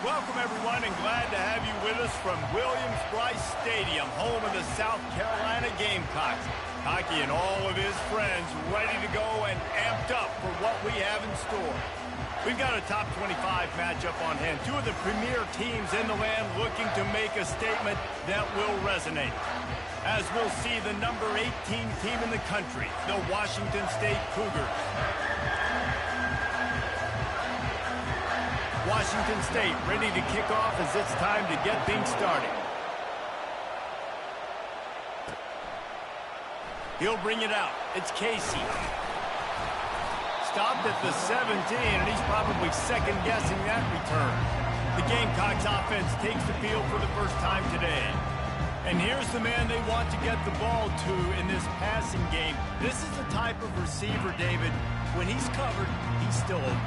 Welcome, everyone, and glad to have you with us from Williams-Brice Stadium, home of the South Carolina Gamecocks. Hockey and all of his friends ready to go and amped up for what we have in store. We've got a top 25 matchup on hand. Two of the premier teams in the land looking to make a statement that will resonate. As we'll see the number 18 team in the country, the Washington State Cougars. Washington State ready to kick off as it's time to get things started. He'll bring it out. It's Casey. Stopped at the 17, and he's probably second-guessing that return. The Gamecocks offense takes the field for the first time today. And here's the man they want to get the ball to in this passing game. This is the type of receiver, David, when he's covered, he's still open.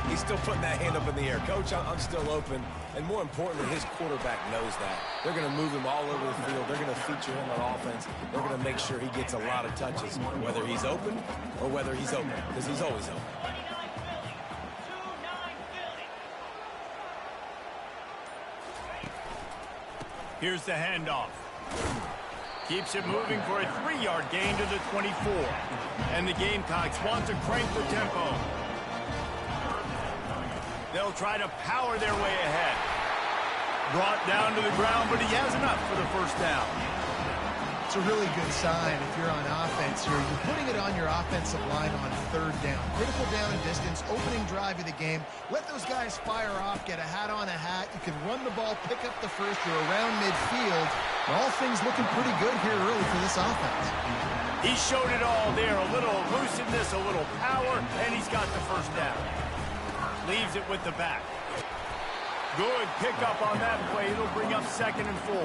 He's still putting that hand up in the air. Coach, I'm still open. And more importantly, his quarterback knows that. They're going to move him all over the field. They're going to feature him on offense. They're going to make sure he gets a lot of touches, whether he's open or whether he's open, because he's always open. Here's the handoff. Keeps it moving for a 3-yard gain to the 24. And the Gamecocks want to crank the tempo. They'll try to power their way ahead. Brought down to the ground, but he has enough for the first down. It's a really good sign if you're on offense here. You're putting it on your offensive line on third down. Critical down and distance, opening drive of the game. Let those guys fire off, get a hat on a hat. You can run the ball, pick up the first. You're around midfield. And all things looking pretty good here early for this offense. He showed it all there. A little elusiveness, a little power, and he's got the first down. Leaves it with the back. Good pickup on that play. It'll bring up 2nd and 4.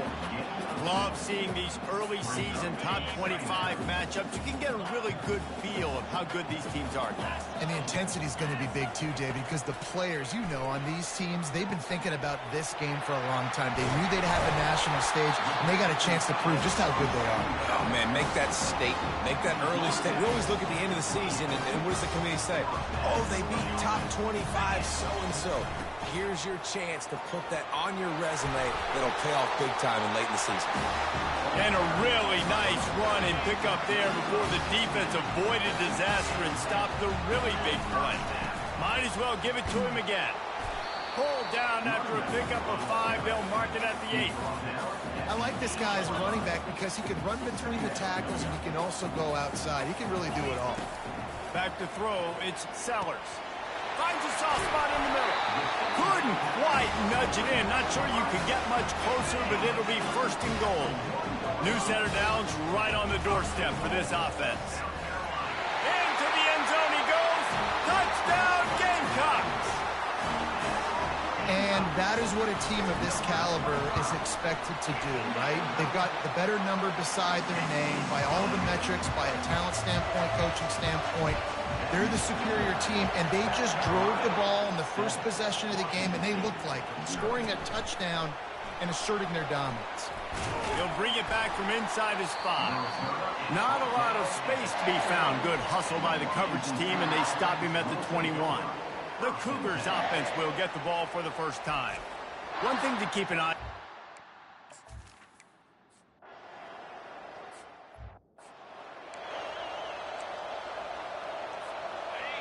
Love seeing these early season top 25 matchups. You can get a really good feel of how good these teams are. And the intensity is going to be big too, David, because the players, you know, on these teams, they've been thinking about this game for a long time. They knew they'd have a national stage, and they got a chance to prove just how good they are. Oh, man, make that statement. Make that early statement. We always look at the end of the season, and what does the committee say? Oh, they beat top 25 so-and-so. Here's your chance to put that on your resume that'll pay off big time and late in the season. And a really nice run and pick up there before the defense avoided disaster and stopped the really big play. Might as well give it to him again. Pulled down after a pickup of 5. They'll mark it at the 8. I like this guy as a running back because he can run between the tackles and he can also go outside. He can really do it all. Back to throw, it's Sellers. Finds a soft spot in the middle. Couldn't quite nudge it in. Not sure you could get much closer, but it'll be 1st and goal. New center downs right on the doorstep for this offense. Into the end zone he goes. Touchdown, Gamecocks! And that is what a team of this caliber is expected to do, right? They've got the better number beside their name by all the metrics, by a talent standpoint, coaching standpoint. They're the superior team, and they just drove the ball in the first possession of the game, and they looked like it, scoring a touchdown and asserting their dominance. He'll bring it back from inside his 5. Not a lot of space to be found. Good hustle by the coverage team, and they stop him at the 21. The Cougars offense will get the ball for the first time. One thing to keep an eye on.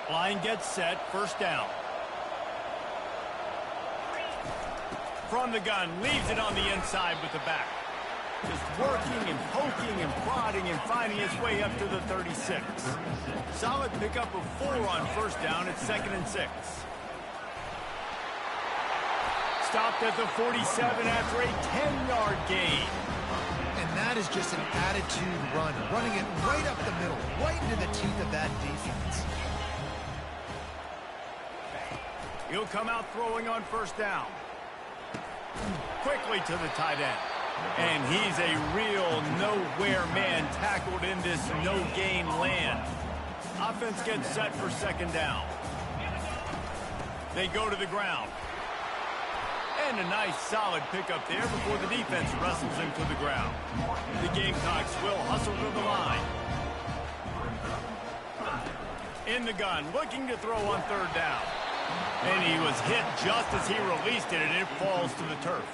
Line gets set, 1st down. From the gun, leaves it on the inside with the back. Just working and poking and prodding and finding his way up to the 36. Solid pickup of 4 on 1st down. It's 2nd and 6. Stopped at the 47 after a 10-yard gain. And that is just an attitude run, running it right up the middle, right into the teeth of that defense. He'll come out throwing on 1st down. Quickly to the tight end. And he's a real nowhere man tackled in this no-gain land. Offense gets set for 2nd down. They go to the ground. And a nice solid pickup there before the defense wrestles him to the ground. The Gamecocks will hustle to the line. In the gun, looking to throw on 3rd down. And he was hit just as he released it, and it falls to the turf.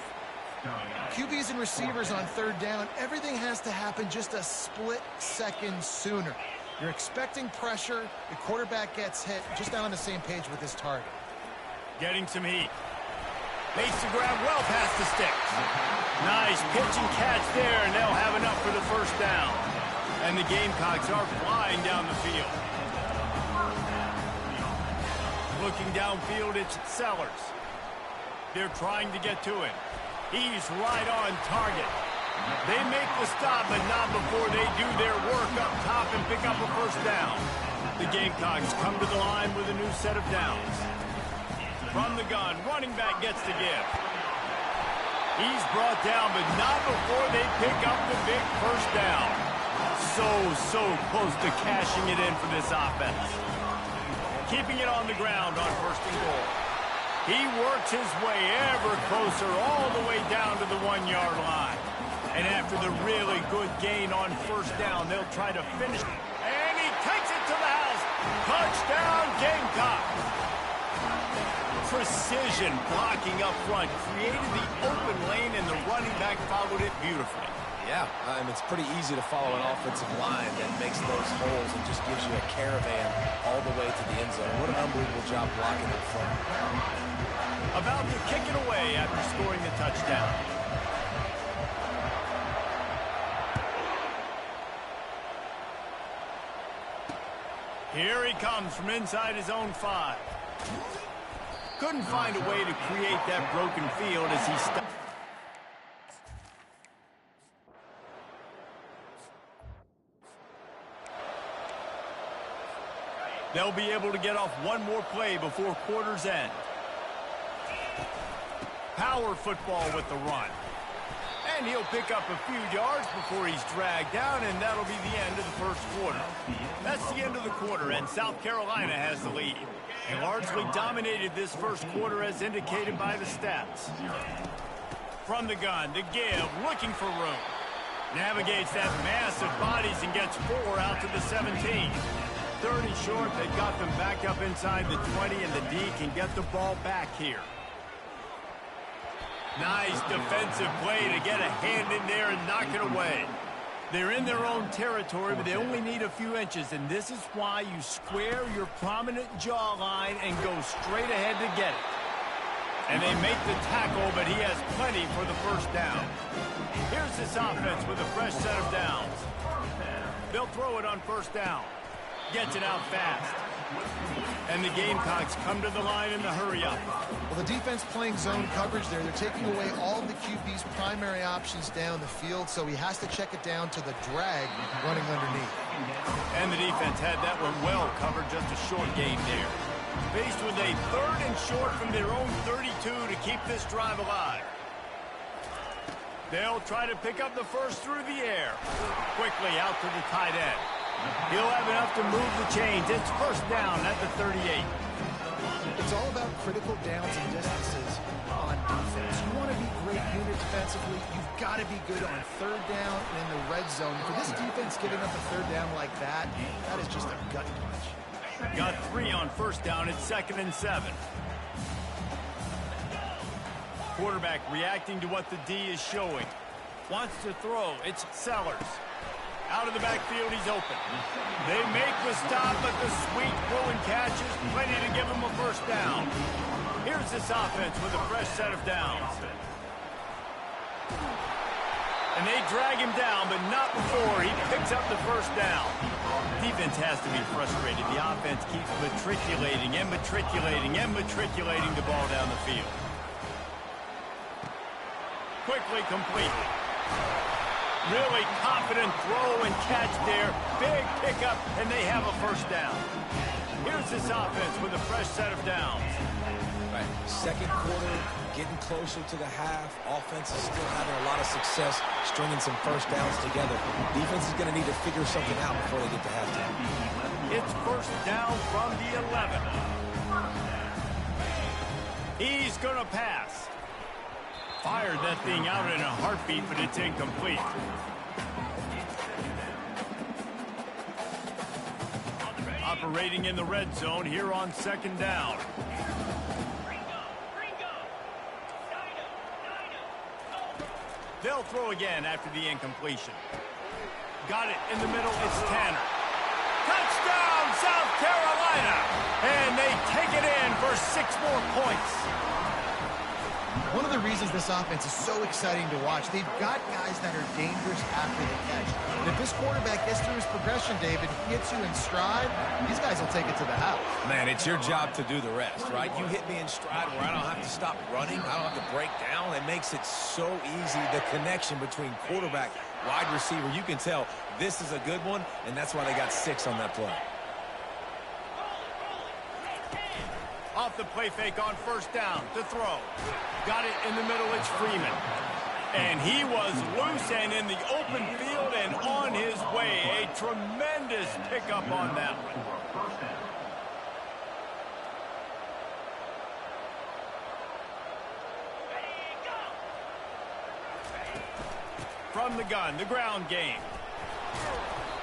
QBs and receivers on third down, everything has to happen just a split second sooner. You're expecting pressure, the quarterback gets hit, just not on the same page with his target. Getting some heat. Makes the grab well past the sticks. Nice pitch and catch there, and they'll have enough for the first down. And the Gamecocks are flying down the field. Looking downfield, it's Sellers. They're trying to get to him. He's right on target. They make the stop, but not before they do their work up top and pick up a first down. The Gamecocks come to the line with a new set of downs. From the gun, running back gets the give. He's brought down, but not before they pick up the big first down. So close to cashing it in for this offense. Keeping it on the ground on first and goal. He works his way ever closer all the way down to the 1-yard line. And after the really good gain on first down, they'll try to finish. And he takes it to the house. Touchdown, Gamecocks. Precision blocking up front created the open lane, and the running back followed it beautifully. Yeah, it's pretty easy to follow an offensive line that makes those holes and just gives you a caravan all the way to the end zone. What an unbelievable job blocking up front. About to kick it away after scoring the touchdown. Here he comes from inside his own 5. Couldn't find a way to create that broken field as he stopped. They'll be able to get off one more play before quarter's end. Power football with the run. And he'll pick up a few yards before he's dragged down, and that'll be the end of the first quarter. That's the end of the quarter, and South Carolina has the lead. They largely dominated this first quarter as indicated by the stats. From the gun, the give, looking for room. Navigates that mass of bodies and gets 4 out to the 17. 30 short, they got them back up inside the 20, and the D can get the ball back here. Nice defensive play to get a hand in there and knock it away. They're in their own territory, but they only need a few inches, and this is why you square your prominent jawline and go straight ahead to get it. And they make the tackle, but he has plenty for the first down. Here's this offense with a fresh set of downs. They'll throw it on first down. Gets it out fast. And the Gamecocks come to the line in the hurry-up. Well, the defense playing zone coverage there. They're taking away all the QB's primary options down the field, so he has to check it down to the drag running underneath. And the defense had that one well covered, just a short gain there. Faced with a 3rd and short from their own 32 to keep this drive alive. They'll try to pick up the first through the air. Quickly out to the tight end. He'll have enough to move the chains. It's first down at the 38. It's all about critical downs and distances on defense. You want to be great unit defensively, you've got to be good on third down and in the red zone. For this defense giving up a third down like that, that is just a gut punch. Got 3 on first down. It's 2nd and 7. Quarterback reacting to what the D is showing. Wants to throw. It's Sellers. Out of the backfield, he's open. They make the stop, but the sweet throw and catch is plenty to give him a first down. Here's this offense with a fresh set of downs. And they drag him down, but not before he picks up the first down. Defense has to be frustrated. The offense keeps matriculating and matriculating and matriculating the ball down the field. Quickly complete. Really confident throw and catch there. Big pickup, and they have a first down. Here's this offense with a fresh set of downs. Right. Second quarter, getting closer to the half. Offense is still having a lot of success stringing some first downs together. Defense is going to need to figure something out before they get to halftime. It's first down from the 11. He's going to pass. Fired that thing out in a heartbeat, but it's incomplete. Operating in the red zone here on 2nd down. They'll throw again after the incompletion. Got it in the middle. It's Tanner. Touchdown, South Carolina! And they take it in for 6 more points. One of the reasons this offense is so exciting to watch, they've got guys that are dangerous after the catch. And if this quarterback gets through his progression, David, hits you in stride, these guys will take it to the house. Man, it's your job to do the rest, right? You hit me in stride where I don't have to stop running. I don't have to break down. It makes it so easy, the connection between quarterback, wide receiver. You can tell this is a good one, and that's why they got 6 on that play. Off the play fake on first down to throw. Got it in the middle. It's Freeman. And he was loose and in the open field and on his way. A tremendous pickup on that one. From the gun, the ground game.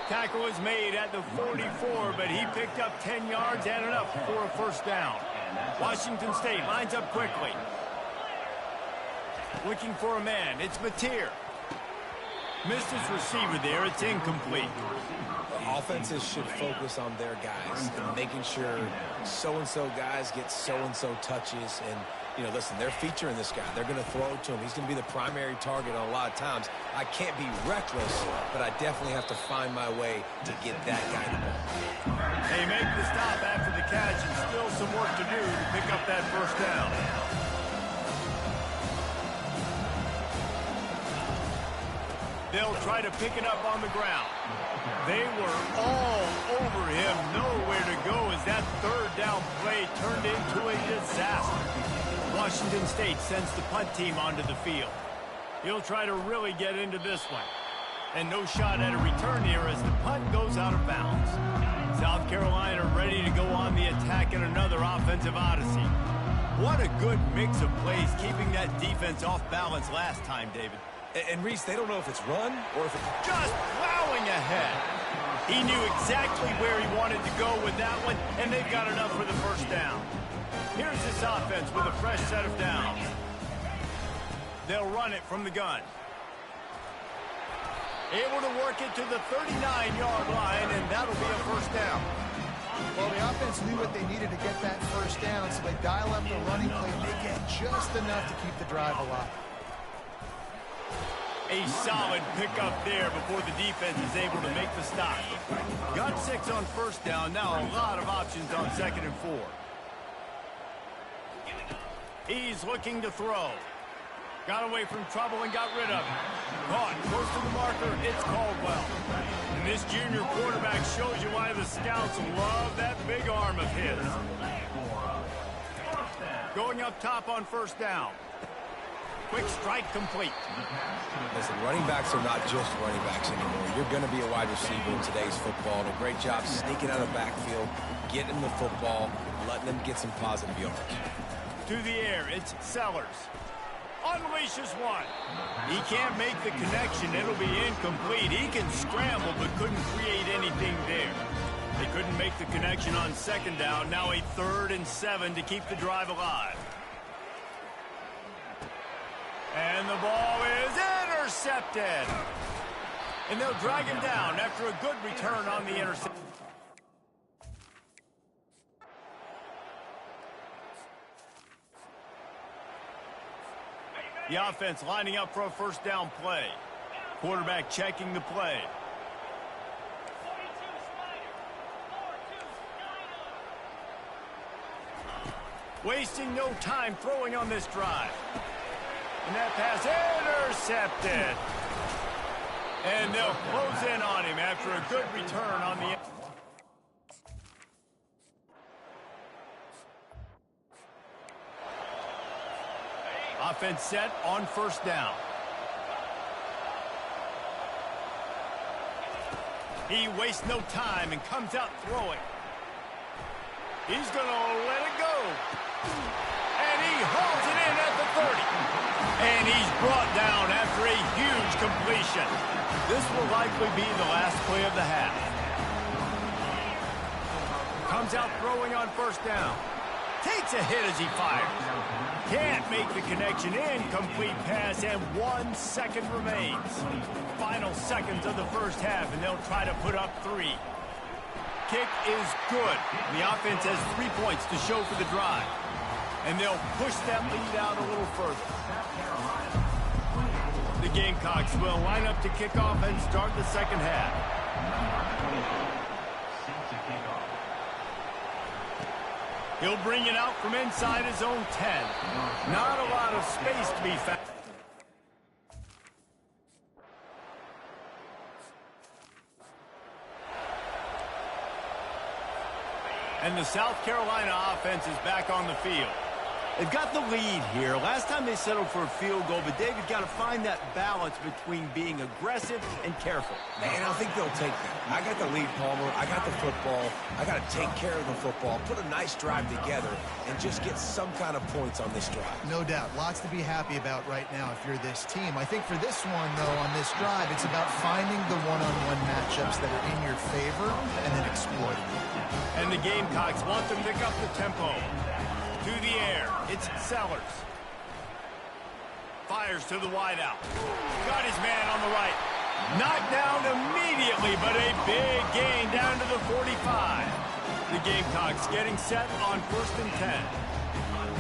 Tackle is made at the 44, but he picked up 10 yards and enough for a first down. Washington State lines up quickly. Looking for a man. It's Mateer. Missed his receiver there. It's incomplete. Offenses should focus on their guys and making sure so-and-so guys get so-and-so touches. And, you know, listen, they're featuring this guy. They're going to throw it to him. He's going to be the primary target on a lot of times. I can't be reckless, but I definitely have to find my way to get that guy the ball. They make the stop after the catch and still some work to do to pick up that first down. They'll try to pick it up on the ground. They were all over him. Nowhere to go as that third down play turned into a disaster. Washington State sends the punt team onto the field. He'll try to really get into this one. And no shot at a return here as the punt goes out of bounds. South Carolina ready to go on the attack in another offensive odyssey. What a good mix of plays keeping that defense off balance last time, David. And Reese, they don't know if it's run or if it's just plowing ahead. He knew exactly where he wanted to go with that one, and they've got enough for the first down. Here's this offense with a fresh set of downs. They'll run it from the gun. Able to work it to the 39-yard line, and that'll be a first down. Well, the offense knew what they needed to get that first down, so they dial up the running play, and they get just enough to keep the drive alive. A solid pickup there before the defense is able to make the stop. Got 6 on first down. Now a lot of options on 2nd and 4. He's looking to throw. Got away from trouble and got rid of it. Caught close to the marker. It's Caldwell. And this junior quarterback shows you why the scouts love that big arm of his. Going up top on first down. Quick strike complete. Listen, running backs are not just running backs anymore. You're going to be a wide receiver in today's football. And a great job sneaking out of the backfield, getting the football, letting them get some positive yards. To the air, it's Sellers. Unleashes one. He can't make the connection. It'll be incomplete. He can scramble, but couldn't create anything there. They couldn't make the connection on 2nd down. Now a 3rd and 7 to keep the drive alive. And the ball is intercepted. And they'll drag him down after a good return on the interception. The offense lining up for a first down play. Quarterback checking the play. Wasting no time throwing on this drive. And that pass intercepted. And they'll close in on him after a good return on the... Offense set on first down. He wastes no time and comes out throwing. He's going to let it go. And he holds it in at the 30. And he's brought down after a huge completion. This will likely be the last play of the half. Comes out throwing on first down. Takes a hit as he fires. Can't make the connection. Incomplete pass, and 1 second remains. Final seconds of the first half, and they'll try to put up 3. Kick is good. The offense has 3 points to show for the drive. And they'll push that lead out a little further. The Gamecocks will line up to kick off and start the second half. He'll bring it out from inside his own 10. Not a lot of space to be found. And the South Carolina offense is back on the field. They've got the lead here. Last time they settled for a field goal, but David got to find that balance between being aggressive and careful. And I think they'll take that. I got the lead, Palmer. I got the football. I got to take care of the football, put a nice drive together, and just get some kind of points on this drive. No doubt. Lots to be happy about right now if you're this team. I think for this one, though, on this drive, it's about finding the one-on-one matchups that are in your favor and then exploiting them. And the Gamecocks want to pick up the tempo. To the air, it's Sellers. Fires to the wideout. Got his man on the right. Knocked down immediately, but a big gain down to the 45. The Gamecocks getting set on 1st and 10.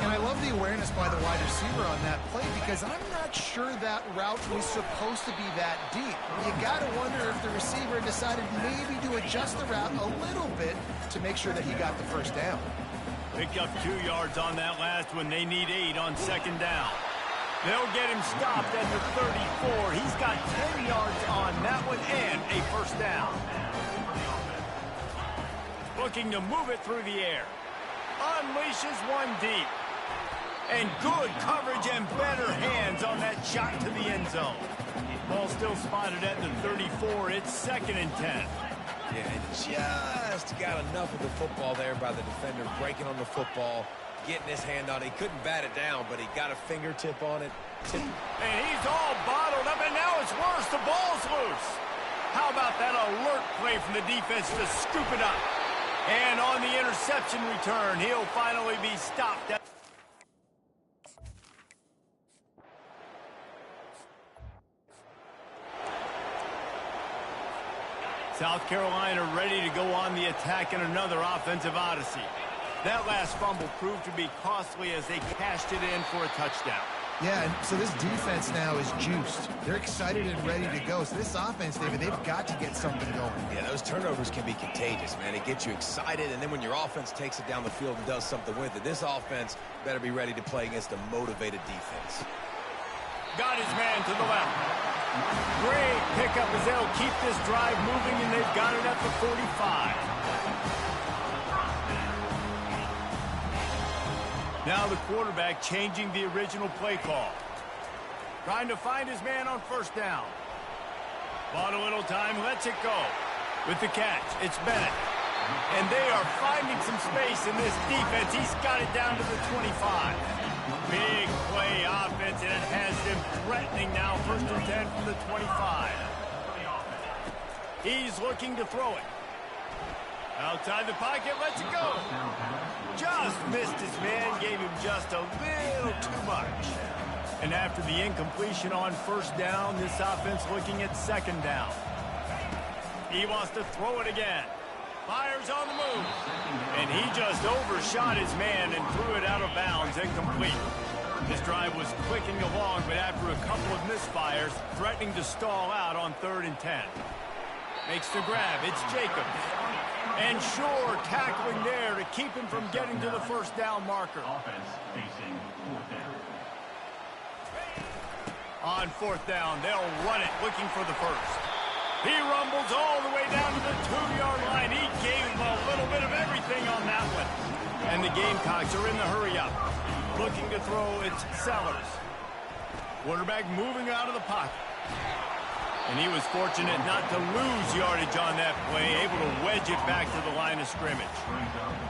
And I love the awareness by the wide receiver on that play because I'm not sure that route was supposed to be that deep. You got to wonder if the receiver decided maybe to adjust the route a little bit to make sure that he got the first down. Picked up 2 yards on that last one. They need 8 on 2nd down. They'll get him stopped at the 34. He's got 10 yards on that one and a first down. Looking to move it through the air. Unleashes one deep. And good coverage and better hands on that shot to the end zone. Ball still spotted at the 34. It's 2nd and 10. Yeah, and just got enough of the football there by the defender, breaking on the football, getting his hand on it. He couldn't bat it down, but he got a fingertip on it. And he's all bottled up, and now it's worse. The ball's loose. How about that alert play from the defense to scoop it up? And on the interception return, he'll finally be stopped. South Carolina ready to go on the attack in another offensive odyssey. That last fumble proved to be costly as they cashed it in for a touchdown. Yeah, and so this defense now is juiced. They're excited and ready to go. So this offense, David, they've got to get something going. Yeah, those turnovers can be contagious, man. It gets you excited, and then when your offense takes it down the field and does something with it, this offense better be ready to play against a motivated defense. Got his man to the left. Great pickup as they'll keep this drive moving, and they've got it at the 45. Now the quarterback changing the original play call. Trying to find his man on 1st down. Bought a little time, lets it go. With the catch, it's Bennett. And they are finding some space in this defense. He's got it down to the 25. Big play offense, and it has them threatening now. 1st and 10 from the 25. He's looking to throw it. Outside the pocket, lets it go. Just missed his man, gave him just a little too much. And after the incompletion on 1st down, this offense looking at 2nd down. He wants to throw it again. Fires on the move. And he just overshot his man and threw it out of bounds, incomplete. This drive was clicking along, but after a couple of misfires, threatening to stall out on 3rd and 10. Makes the grab. It's Jacobs. And Shore tackling there to keep him from getting to the 1st down marker. On 4th down, they'll run it, looking for the 1st. He rumbles all the way down to the 2-yard line. He gave him a little bit of everything on that one. And the Gamecocks are in the hurry-up. Looking to throw, it's Sellers. Quarterback moving out of the pocket. And he was fortunate not to lose yardage on that play, able to wedge it back to the line of scrimmage.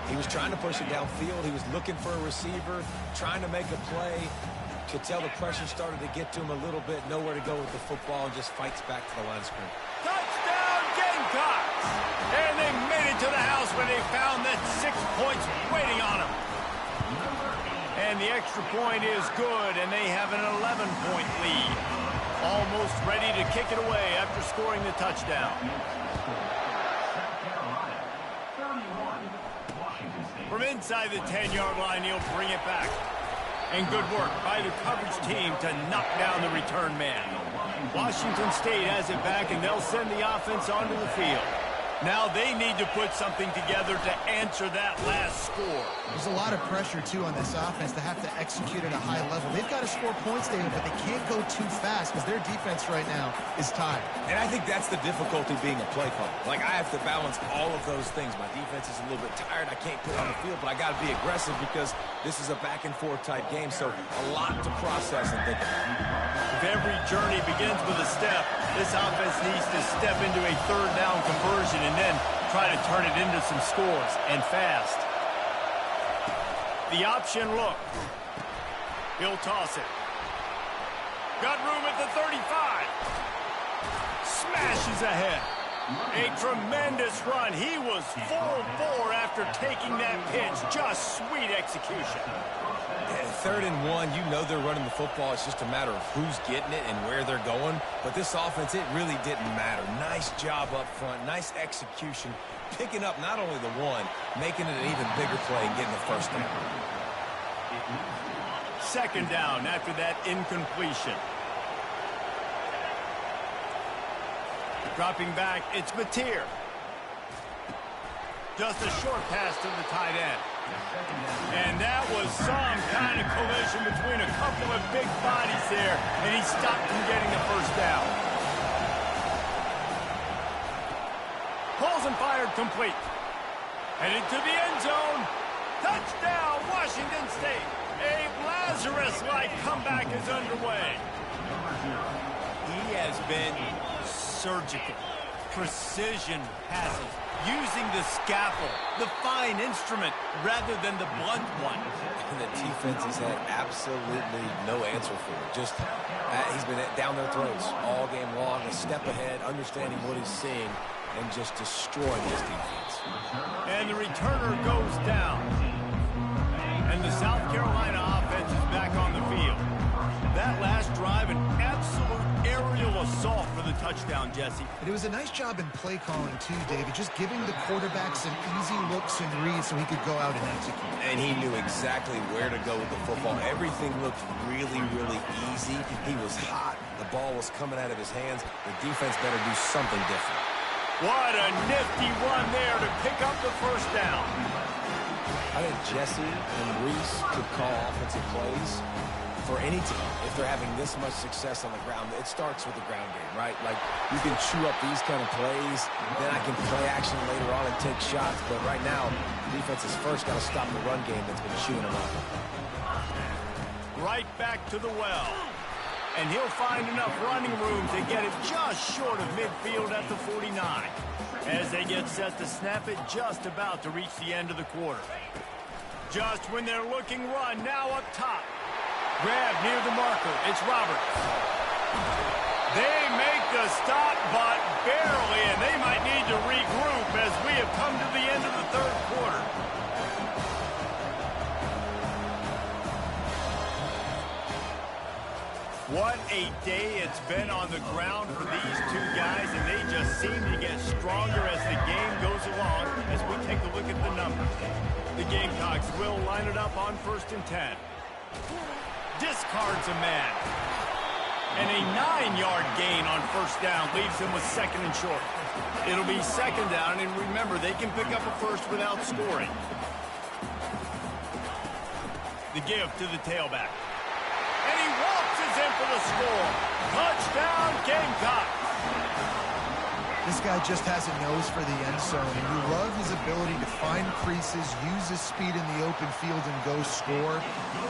He was trying to push it downfield. He was looking for a receiver, trying to make a play. Could tell the pressure started to get to him a little bit. Nowhere to go with the football, and just fights back to the line of scrimmage. Touchdown, Gamecocks! And they made it to the house when they found that 6 points waiting on them. And the extra point is good, and they have an 11-point lead. Almost ready to kick it away after scoring the touchdown. From inside the 10-yard line, he'll bring it back. And good work by the coverage team to knock down the return man. Washington State has it back, and they'll send the offense onto the field. Now they need to put something together to answer that last score. There's a lot of pressure, too, on this offense to have to execute at a high level. They've got to score points, David, but they can't go too fast because their defense right now is tired. And I think that's the difficulty being a play caller. Like, I have to balance all of those things. My defense is a little bit tired. I can't put it on the field, but I got to be aggressive because this is a back-and-forth type game, so a lot to process and think about. If every journey begins with a step, this offense needs to step into a third down conversion and then try to turn it into some scores, and fast. The option look. He'll toss it. Got room at the 35. Smashes ahead. A tremendous run. He was full bore after taking that pitch. Just sweet execution. Third and 1, you know they're running the football. It's just a matter of who's getting it and where they're going. But this offense, it really didn't matter. Nice job up front, nice execution, picking up not only the one, making it an even bigger play and getting the first down. Second down after that incompletion. Dropping back, it's Mateer. Just a short pass to the tight end. And that was some kind of collision between a couple of big bodies there, and he stopped from getting the first down. Pulls and fired complete. Headed to the end zone. Touchdown, Washington State. A Lazarus-like comeback is underway. He has been surgical. Precision passes. Using the scalpel, the fine instrument, rather than the blunt one. And the defense has had absolutely no answer for it. Just, he's been down their throats all game long, a step ahead, understanding what he's seeing, and just destroying his defense. And the returner goes down. And the South Carolina offense is back on the field. That last drive, an absolute aerial assault for the touchdown, Jesse. But it was a nice job in play calling, too, David, just giving the quarterback some easy looks and reads so he could go out and execute. And he knew exactly where to go with the football. Everything looked really, really easy. He was hot. The ball was coming out of his hands. The defense better do something different. What a nifty run there to pick up the first down. I think Jesse and Reese could call offensive plays for any team. If they're having this much success on the ground, it starts with the ground game, right? Like, you can chew up these kind of plays, then I can play action later on and take shots, but right now, defense has first got to stop the run game that's been chewing them up. Right back to the well. And he'll find enough running room to get it just short of midfield at the 49. As they get set to snap it, just about to reach the end of the quarter. Just when they're looking run, now up top. Grab near the marker. It's Roberts. They make the stop, but barely, and they might need to regroup as we have come to the end of the third quarter. What a day it's been on the ground for these two guys, and they just seem to get stronger as the game goes along as we take a look at the numbers. The Gamecocks will line it up on 1st and 10. Discards a man. And a 9-yard gain on first down leaves him with 2nd and short. It'll be 2nd down, and remember, they can pick up a first without scoring. The give to the tailback. And he waltzes in for the score. Touchdown, Gamecocks. This guy just has a nose for the end zone, and you love his ability to find creases, use his speed in the open field, and go score.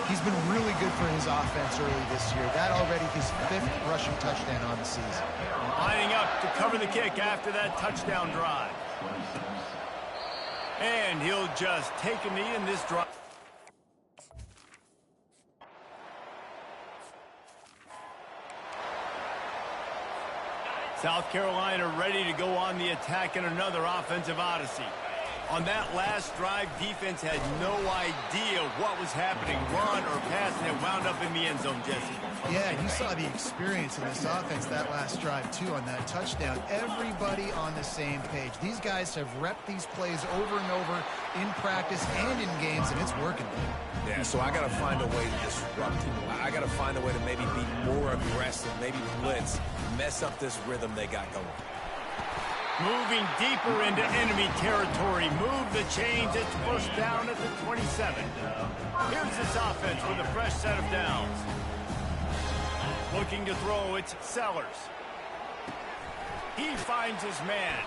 He's been really good for his offense early this year. That already his 5th rushing touchdown on the season. Lining up to cover the kick after that touchdown drive. And he'll just take a knee in this drive. South Carolina ready to go on the attack in another offensive odyssey. On that last drive, defense had no idea what was happening, run or pass, and it wound up in the end zone, Jesse. Yeah, you saw the experience in this offense that last drive, too, on that touchdown. Everybody on the same page. These guys have repped these plays over and over in practice and in games, and it's working. Yeah, so I got to find a way to disrupt him. I got to find a way to maybe be more aggressive, maybe blitz, mess up this rhythm they got going. Moving deeper into enemy territory. Move the chains. It's first down at the 27. Here's this offense with a fresh set of downs. Looking to throw, it's Sellers. He finds his man.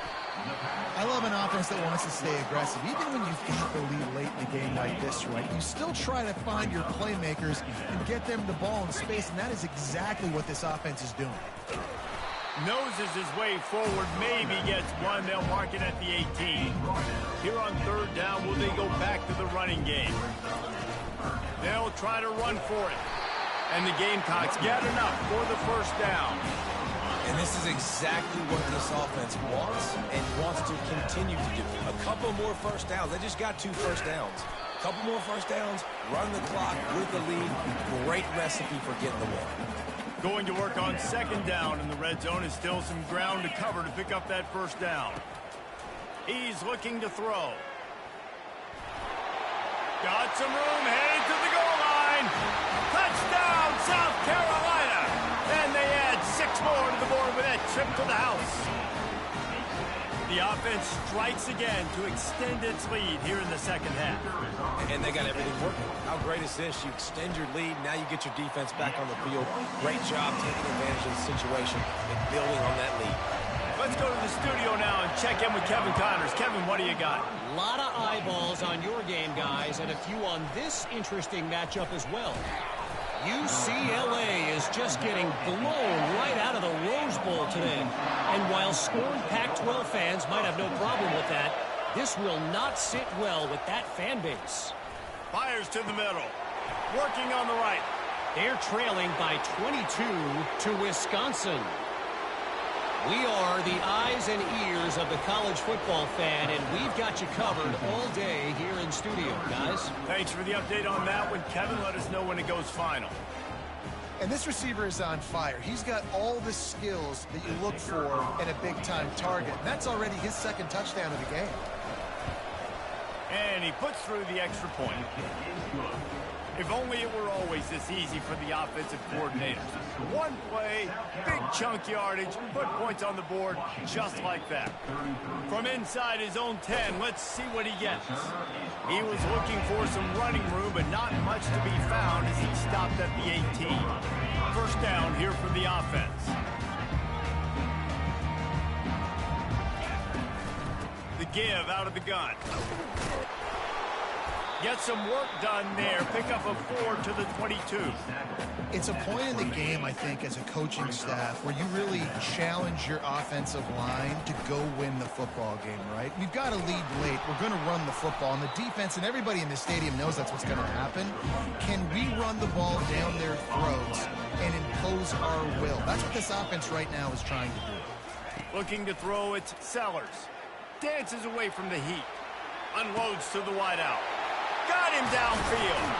I love an offense that wants to stay aggressive. Even when you've got the lead late in the game like this, right, you still try to find your playmakers and get them the ball in space, and that is exactly what this offense is doing. Noses his way forward, maybe gets one. They'll mark it at the 18. Here on third down, will they go back to the running game? They'll try to run for it. And the Gamecocks get enough for the first down. And this is exactly what this offense wants and wants to continue to do. A couple more first downs. They just got 2 first downs. A couple more first downs, run the clock with the lead. Great recipe for getting the win. Going to work on second down, and the red zone is still some ground to cover to pick up that first down. He's looking to throw. Got some room, headed to the goal line. Touchdown, South Carolina. And they add 6 more to the board with that trip to the house. The offense strikes again to extend its lead here in the second half. And they got everything working. How great is this? You extend your lead. Now you get your defense back on the field. Great job taking advantage of the situation and building on that lead. Let's go to the studio now and check in with Kevin Connors. Kevin, what do you got? A lot of eyeballs on your game, guys, and a few on this interesting matchup as well. UCLA is just getting blown right out of the Rose Bowl today. And while scorned Pac-12 fans might have no problem with that, this will not sit well with that fan base. Fires to the middle. Working on the right. They're trailing by 22 to Wisconsin. We are the eyes and ears of the college football fan, and we've got you covered all day here in studio, guys. Thanks for the update on that one, Kevin. Let us know when it goes final. And this receiver is on fire. He's got all the skills that you look for in a big-time target. And that's already his second touchdown of the game. And he puts through the extra point. If only it were always this easy for the offensive coordinators. One play, big chunk yardage, put points on the board just like that. From inside his own 10, let's see what he gets. He was looking for some running room, but not much to be found as he stopped at the 18. First down here for the offense. The give out of the gun. Get some work done there. Pick up a 4 to the 22. It's a point in the game, I think, as a coaching staff where you really challenge your offensive line to go win the football game, right? We've got to lead late. We're going to run the football. And the defense and everybody in the stadium knows that's what's going to happen. Can we run the ball down their throats and impose our will? That's what this offense right now is trying to do. Looking to throw, it's Sellers. Dances away from the heat. Unloads to the wideout. Got him downfield.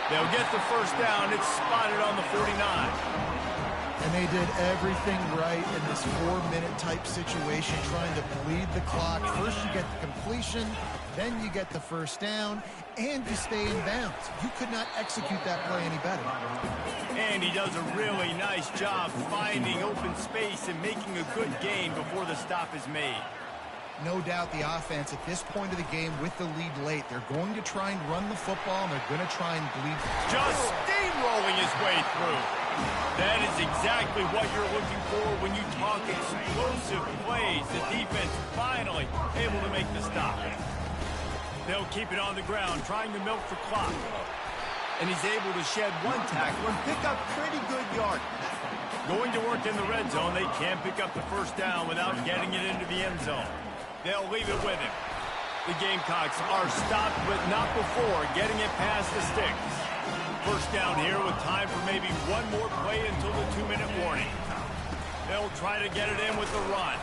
They'll get the first down. It's spotted on the 49. And they did everything right in this 4-minute type situation, trying to bleed the clock. First you get the completion, then you get the first down, and you stay in bounds. You could not execute that play any better. And he does a really nice job finding open space and making a good gain before the stop is made. No doubt the offense at this point of the game with the lead late, they're going to try and run the football, and they're going to try and bleed. Just steamrolling his way through. That is exactly what you're looking for when you talk explosive plays. The defense finally able to make the stop. They'll keep it on the ground, trying to milk the clock. And he's able to shed one tackle and pick up pretty good yardage. Going to work in the red zone, they can't pick up the first down without getting it into the end zone. They'll leave it with him. The Gamecocks are stopped, but not before getting it past the sticks. First down here with time for maybe one more play until the 2-minute warning. They'll try to get it in with the run.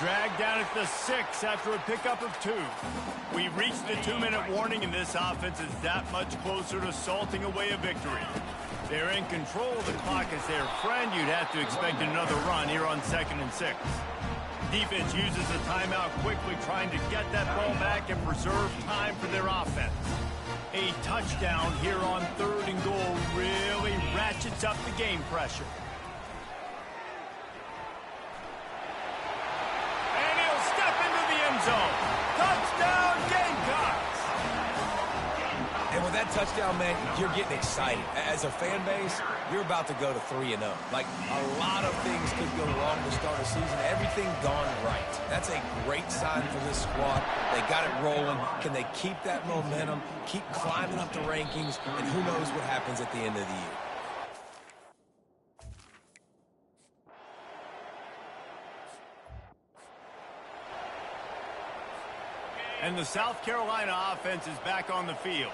Dragged down at the 6 after a pickup of 2. We reached the 2-minute warning, and this offense is that much closer to salting away a victory. They're in control of the clock as their friend. You'd have to expect another run here on 2nd and 6. Defense uses the timeout quickly, trying to get that ball back and preserve time for their offense. A touchdown here on 3rd and goal really ratchets up the game pressure. And he'll step into the end zone. Touchdown, Gamecocks! And with that touchdown, man, you're getting excited. As a fan base, you're about to go to 3-0. Like, a lot of things could go wrong to start a season. Everything gone right. That's a great sign for this squad. They got it rolling. Can they keep that momentum, keep climbing up the rankings, and who knows what happens at the end of the year. And the South Carolina offense is back on the field.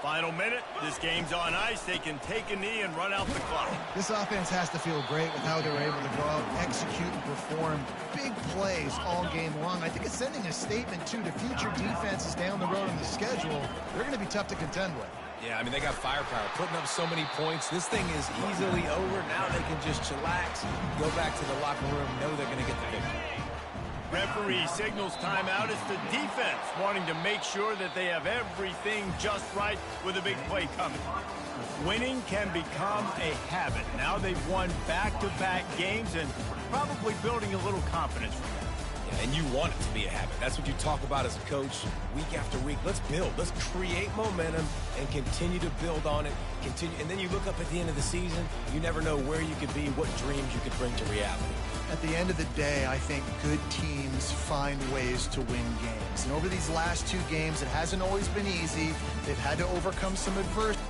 Final minute, this game's on ice. They can take a knee and run out the clock. This offense has to feel great with how they were able to go out, execute, and perform big plays all game long. I think it's sending a statement, too, to future defenses down the road on the schedule. They're going to be tough to contend with. Yeah, I mean, they got firepower, putting up so many points. This thing is easily over. Now they can just chillax, go back to the locker room, know they're going to get the victory. Referee signals timeout. It's the defense wanting to make sure that they have everything just right with a big play coming. Winning can become a habit. Now they've won back-to-back games and probably building a little confidence from that. Yeah, and you want it to be a habit. That's what you talk about as a coach week after week. Let's build. Let's create momentum and continue to build on it. And then you look up at the end of the season, you never know where you could be, what dreams you could bring to reality. At the end of the day, I think good teams find ways to win games. And over these last 2 games, it hasn't always been easy. They've had to overcome some adversity.